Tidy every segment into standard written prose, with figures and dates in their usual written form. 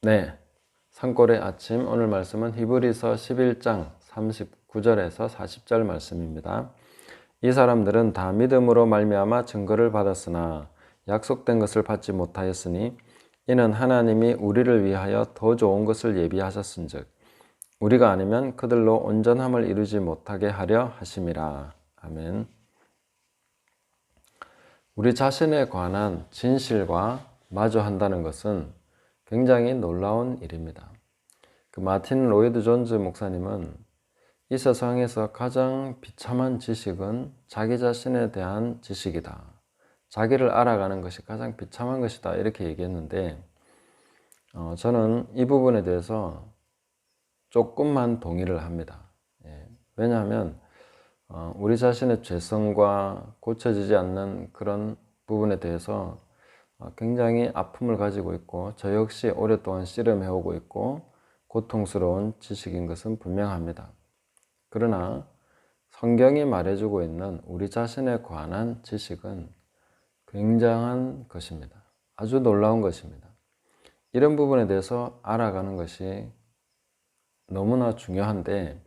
네, 산골의 아침. 오늘 말씀은 히브리서 11장 39절에서 40절 말씀입니다. 이 사람들은 다 믿음으로 말미암아 증거를 받았으나 약속된 것을 받지 못하였으니 이는 하나님이 우리를 위하여 더 좋은 것을 예비하셨은즉 우리가 아니면 그들로 온전함을 이루지 못하게 하려 하심이라. 아멘. 우리 자신에 관한 진실과 마주한다는 것은 굉장히 놀라운 일입니다. 마틴 로이드 존즈 목사님은 이 세상에서 가장 비참한 지식은 자기 자신에 대한 지식이다. 자기를 알아가는 것이 가장 비참한 것이다. 이렇게 얘기했는데 저는 이 부분에 대해서 조금만 동의를 합니다. 왜냐하면 우리 자신의 죄성과 고쳐지지 않는 그런 부분에 대해서 굉장히 아픔을 가지고 있고 저 역시 오랫동안 씨름해오고 있고 고통스러운 지식인 것은 분명합니다. 그러나 성경이 말해주고 있는 우리 자신에 관한 지식은 굉장한 것입니다. 아주 놀라운 것입니다. 이런 부분에 대해서 알아가는 것이 너무나 중요한데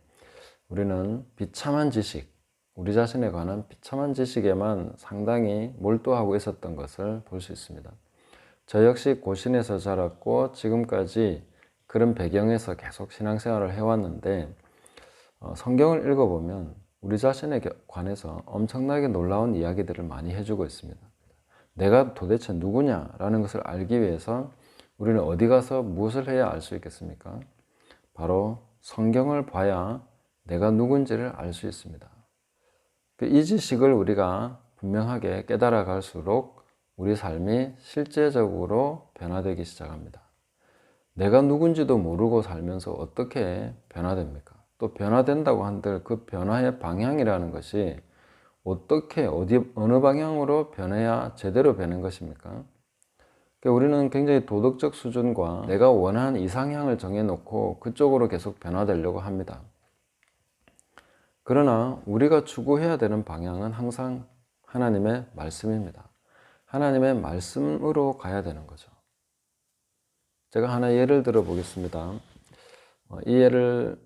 우리는 비참한 지식, 우리 자신에 관한 비참한 지식에만 상당히 몰두하고 있었던 것을 볼 수 있습니다. 저 역시 고신에서 자랐고 지금까지 그런 배경에서 계속 신앙생활을 해왔는데 성경을 읽어보면 우리 자신에 관해서 엄청나게 놀라운 이야기들을 많이 해주고 있습니다. 내가 도대체 누구냐라는 것을 알기 위해서 우리는 어디 가서 무엇을 해야 알 수 있겠습니까? 바로 성경을 봐야 내가 누군지를 알 수 있습니다. 이 지식을 우리가 분명하게 깨달아 갈수록 우리 삶이 실제적으로 변화되기 시작합니다. 내가 누군지도 모르고 살면서 어떻게 변화됩니까? 또 변화된다고 한들 그 변화의 방향이라는 것이 어떻게 어느 방향으로 변해야 제대로 변한 것입니까? 우리는 굉장히 도덕적 수준과 내가 원하는 이상향을 정해놓고 그쪽으로 계속 변화되려고 합니다. 그러나 우리가 추구해야 되는 방향은 항상 하나님의 말씀입니다. 하나님의 말씀으로 가야 되는 거죠. 제가 하나 예를 들어 보겠습니다. 이 예를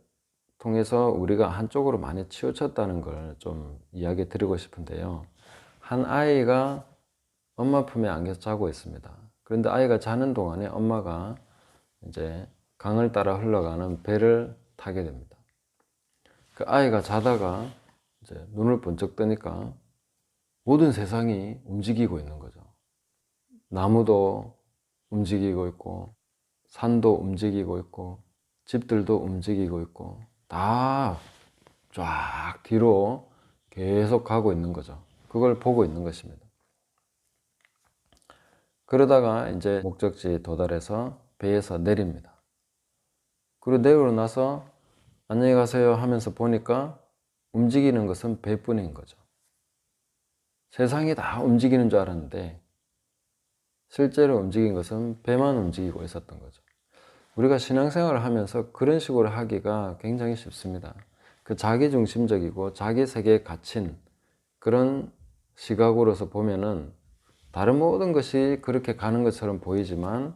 통해서 우리가 한쪽으로 많이 치우쳤다는 걸 좀 이야기 드리고 싶은데요. 한 아이가 엄마 품에 안겨서 자고 있습니다. 그런데 아이가 자는 동안에 엄마가 이제 강을 따라 흘러가는 배를 타게 됩니다. 그 아이가 자다가 이제 눈을 번쩍 뜨니까 모든 세상이 움직이고 있는 거죠. 나무도 움직이고 있고, 산도 움직이고 있고, 집들도 움직이고 있고, 다 쫙 뒤로 계속 가고 있는 거죠. 그걸 보고 있는 것입니다. 그러다가 이제 목적지에 도달해서 배에서 내립니다. 그리고 내리고 나서 안녕히 가세요 하면서 보니까 움직이는 것은 배뿐인 거죠. 세상이 다 움직이는 줄 알았는데 실제로 움직인 것은 배만 움직이고 있었던 거죠. 우리가 신앙생활을 하면서 그런 식으로 하기가 굉장히 쉽습니다. 그 자기중심적이고 자기 세계에 갇힌 그런 시각으로서 보면은 다른 모든 것이 그렇게 가는 것처럼 보이지만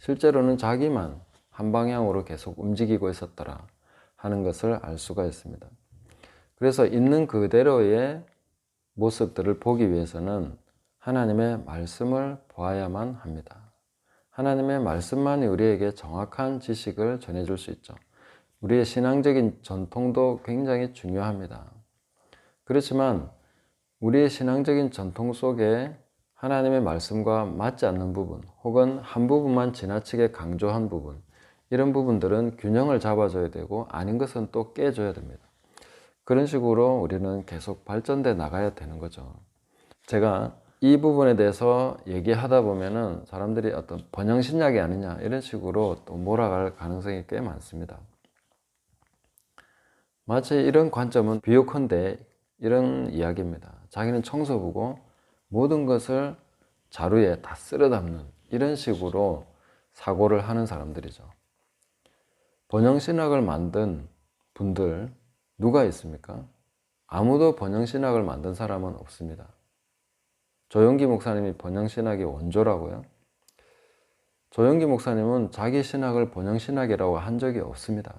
실제로는 자기만 한 방향으로 계속 움직이고 있었더라 하는 것을 알 수가 있습니다. 그래서 있는 그대로의 모습들을 보기 위해서는 하나님의 말씀을 보아야만 합니다. 하나님의 말씀만이 우리에게 정확한 지식을 전해줄 수 있죠. 우리의 신앙적인 전통도 굉장히 중요합니다. 그렇지만 우리의 신앙적인 전통 속에 하나님의 말씀과 맞지 않는 부분 혹은 한 부분만 지나치게 강조한 부분 이런 부분들은 균형을 잡아줘야 되고 아닌 것은 또 깨줘야 됩니다. 그런 식으로 우리는 계속 발전돼 나가야 되는 거죠. 제가 이 부분에 대해서 얘기하다 보면은 사람들이 어떤 번영신약이 아니냐 이런 식으로 또 몰아갈 가능성이 꽤 많습니다. 마치 이런 관점은 비유컨대 이런 이야기입니다. 자기는 청소부고 모든 것을 자루에 다 쓸어 담는 이런 식으로 사고를 하는 사람들이죠. 번영신학을 만든 분들 누가 있습니까? 아무도 번영신학을 만든 사람은 없습니다. 조용기 목사님이 번영신학의 원조라고요? 조영기 목사님은 자기 신학을 번영신학이라고 한 적이 없습니다.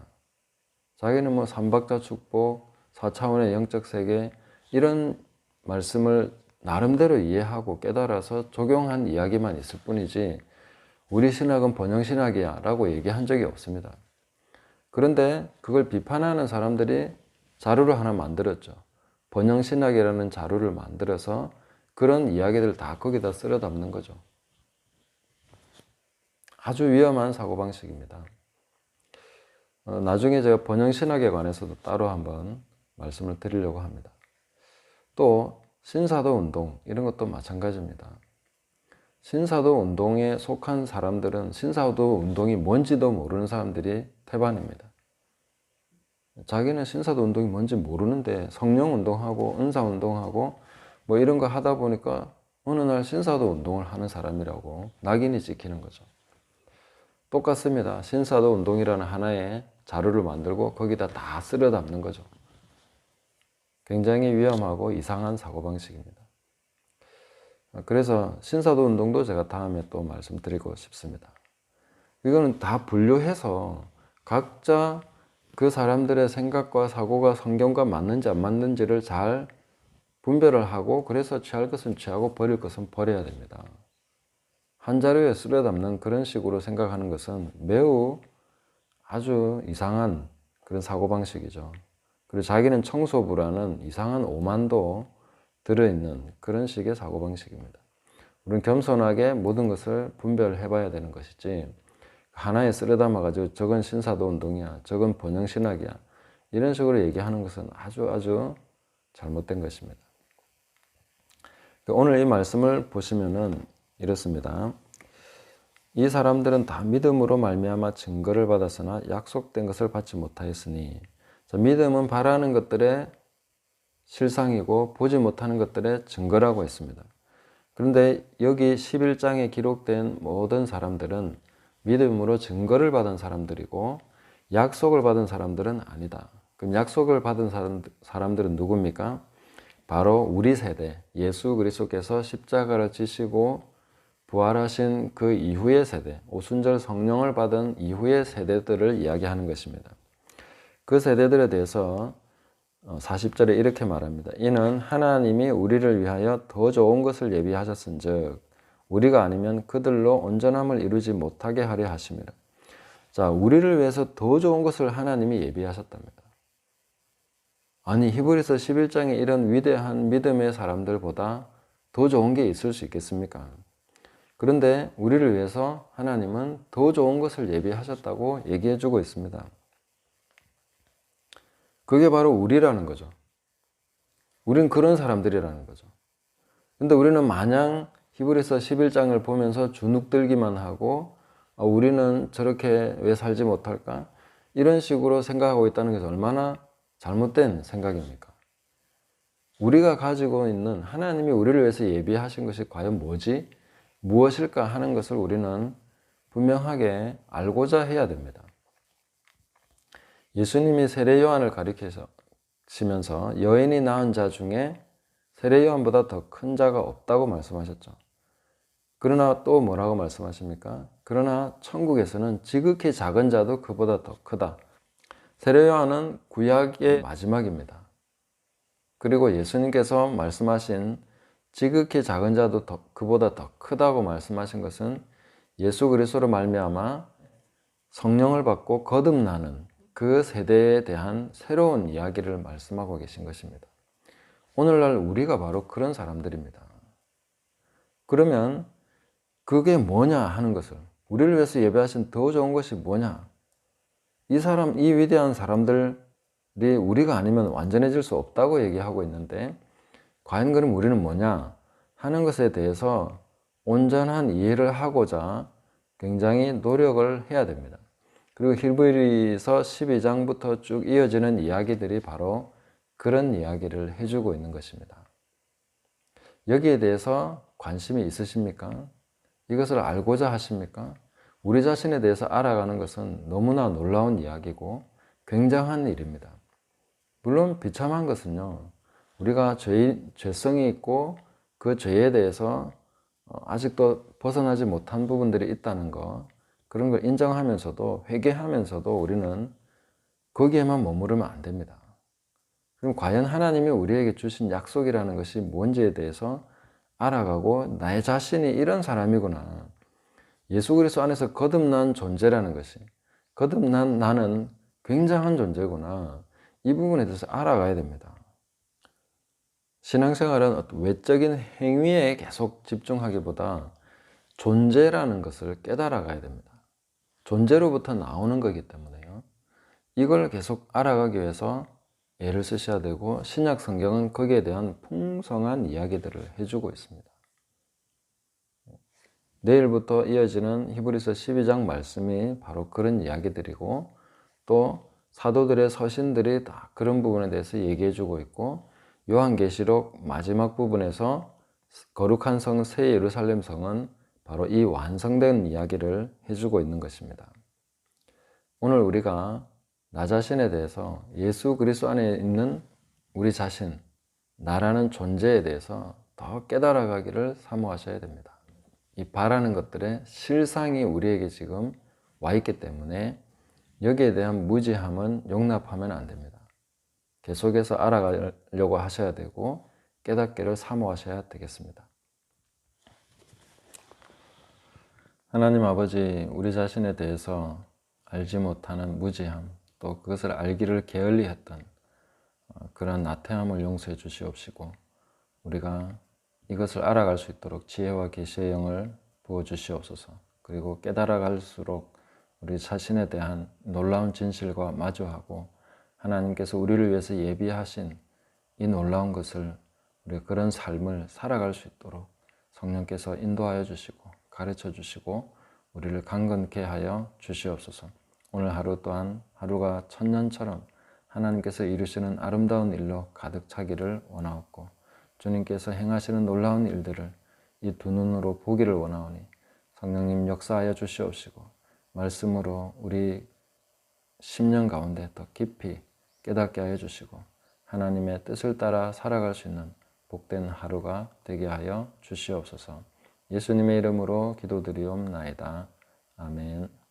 자기는 뭐 삼박자 축복, 4차원의 영적 세계 이런 말씀을 나름대로 이해하고 깨달아서 적용한 이야기만 있을 뿐이지 우리 신학은 번영신학이야 라고 얘기한 적이 없습니다. 그런데 그걸 비판하는 사람들이 자료를 하나 만들었죠. 번영신학이라는 자료를 만들어서 그런 이야기들을 다 거기다 쓸어 담는 거죠. 아주 위험한 사고방식입니다. 나중에 제가 번영신학에 관해서도 따로 한번 말씀을 드리려고 합니다. 또 신사도 운동 이런 것도 마찬가지입니다. 신사도 운동에 속한 사람들은 신사도 운동이 뭔지도 모르는 사람들이 태반입니다. 자기는 신사도 운동이 뭔지 모르는데 성령 운동하고 은사 운동하고 뭐 이런 거 하다 보니까 어느 날 신사도 운동을 하는 사람이라고 낙인이 찍히는 거죠. 똑같습니다. 신사도 운동이라는 하나의 자료를 만들고 거기다 다 쓸어 담는 거죠. 굉장히 위험하고 이상한 사고방식입니다. 그래서 신사도 운동도 제가 다음에 또 말씀드리고 싶습니다. 이거는 다 분류해서 각자 그 사람들의 생각과 사고가 성경과 맞는지 안 맞는지를 잘 분별을 하고 그래서 취할 것은 취하고 버릴 것은 버려야 됩니다. 한 자료에 쓸어 담는 그런 식으로 생각하는 것은 매우 아주 이상한 그런 사고방식이죠. 그리고 자기는 청소부라는 이상한 오만도 들어있는 그런 식의 사고방식입니다. 우리는 겸손하게 모든 것을 분별해 봐야 되는 것이지 하나에 쓸어 담아가지고 저건 신사도 운동이야, 저건 번영신학이야 이런 식으로 얘기하는 것은 아주 잘못된 것입니다. 오늘 이 말씀을 보시면은 이렇습니다. 이 사람들은 다 믿음으로 말미암아 증거를 받았으나 약속된 것을 받지 못하였으니 믿음은 바라는 것들의 실상이고 보지 못하는 것들의 증거라고 했습니다. 그런데 여기 11장에 기록된 모든 사람들은 믿음으로 증거를 받은 사람들이고 약속을 받은 사람들은 아니다. 그럼 약속을 받은 사람들은 누굽니까? 바로 우리 세대, 예수 그리스도께서 십자가를 지시고 부활하신 그 이후의 세대, 오순절 성령을 받은 이후의 세대들을 이야기하는 것입니다. 그 세대들에 대해서 40절에 이렇게 말합니다. 이는 하나님이 우리를 위하여 더 좋은 것을 예비하셨은즉 우리가 아니면 그들로 온전함을 이루지 못하게 하려 하심이라. 자, 우리를 위해서 더 좋은 것을 하나님이 예비하셨답니다. 아니 히브리서 11장에 이런 위대한 믿음의 사람들보다 더 좋은 게 있을 수 있겠습니까? 그런데 우리를 위해서 하나님은 더 좋은 것을 예비하셨다고 얘기해 주고 있습니다. 그게 바로 우리라는 거죠. 우린 그런 사람들이라는 거죠. 근데 우리는 마냥 히브리서 11장을 보면서 주눅들기만 하고 우리는 저렇게 왜 살지 못할까? 이런 식으로 생각하고 있다는 것이 얼마나 잘못된 생각입니까? 우리가 가지고 있는 하나님이 우리를 위해서 예비하신 것이 과연 뭐지? 무엇일까 하는 것을 우리는 분명하게 알고자 해야 됩니다. 예수님이 세례 요한을 가리키시면서 여인이 낳은 자 중에 세례 요한보다 더 큰 자가 없다고 말씀하셨죠. 그러나 또 뭐라고 말씀하십니까? 그러나 천국에서는 지극히 작은 자도 그보다 더 크다. 세례 요한은 구약의 마지막입니다. 그리고 예수님께서 말씀하신 지극히 작은 자도 그보다 더 크다고 말씀하신 것은 예수 그리스도로 말미암아 성령을 받고 거듭나는 그 세대에 대한 새로운 이야기를 말씀하고 계신 것입니다. 오늘날 우리가 바로 그런 사람들입니다. 그러면 그게 뭐냐 하는 것을, 우리를 위해서 예배하신 더 좋은 것이 뭐냐? 이 위대한 사람들이 우리가 아니면 완전해질 수 없다고 얘기하고 있는데 과연 그럼 우리는 뭐냐 하는 것에 대해서 온전한 이해를 하고자 굉장히 노력을 해야 됩니다. 그리고 히브리서 12장부터 쭉 이어지는 이야기들이 바로 그런 이야기를 해주고 있는 것입니다. 여기에 대해서 관심이 있으십니까? 이것을 알고자 하십니까? 우리 자신에 대해서 알아가는 것은 너무나 놀라운 이야기고 굉장한 일입니다. 물론 비참한 것은요, 우리가 죄성이 있고 그 죄에 대해서 아직도 벗어나지 못한 부분들이 있다는 거, 그런 걸 인정하면서도 회개하면서도 우리는 거기에만 머무르면 안 됩니다. 그럼 과연 하나님이 우리에게 주신 약속이라는 것이 뭔지에 대해서 알아가고 나의 자신이 이런 사람이구나. 예수 그리스도 안에서 거듭난 존재라는 것이, 거듭난 나는 굉장한 존재구나. 이 부분에 대해서 알아가야 됩니다. 신앙생활은 어떤 외적인 행위에 계속 집중하기보다 존재라는 것을 깨달아 가야 됩니다. 존재로부터 나오는 거기 때문에요. 이걸 계속 알아가기 위해서 애를 쓰셔야 되고, 신약 성경은 거기에 대한 풍성한 이야기들을 해주고 있습니다. 내일부터 이어지는 히브리서 12장 말씀이 바로 그런 이야기들이고, 또 사도들의 서신들이 다 그런 부분에 대해서 얘기해 주고 있고, 요한계시록 마지막 부분에서 거룩한 성 새 예루살렘 성은 바로 이 완성된 이야기를 해주고 있는 것입니다. 오늘 우리가 나 자신에 대해서, 예수 그리스도 안에 있는 우리 자신, 나라는 존재에 대해서 더 깨달아가기를 사모하셔야 됩니다. 이 바라는 것들의 실상이 우리에게 지금 와 있기 때문에 여기에 대한 무지함은 용납하면 안 됩니다. 계속해서 알아가려고 하셔야 되고 깨닫기를 사모하셔야 되겠습니다. 하나님 아버지, 우리 자신에 대해서 알지 못하는 무지함, 또 그것을 알기를 게을리했던 그런 나태함을 용서해 주시옵시고, 우리가 이것을 알아갈 수 있도록 지혜와 계시의 영을 부어주시옵소서. 그리고 깨달아갈수록 우리 자신에 대한 놀라운 진실과 마주하고, 하나님께서 우리를 위해서 예비하신 이 놀라운 것을, 우리 그런 삶을 살아갈 수 있도록 성령께서 인도하여 주시고 가르쳐 주시고 우리를 강건케 하여 주시옵소서. 오늘 하루 또한 하루가 천년처럼 하나님께서 이루시는 아름다운 일로 가득 차기를 원하옵고, 주님께서 행하시는 놀라운 일들을 이 두 눈으로 보기를 원하오니 성령님 역사하여 주시옵시고, 말씀으로 우리 심령 가운데 더 깊이 깨닫게 하여 주시고, 하나님의 뜻을 따라 살아갈 수 있는 복된 하루가 되게 하여 주시옵소서. 예수님의 이름으로 기도드리옵나이다. 아멘.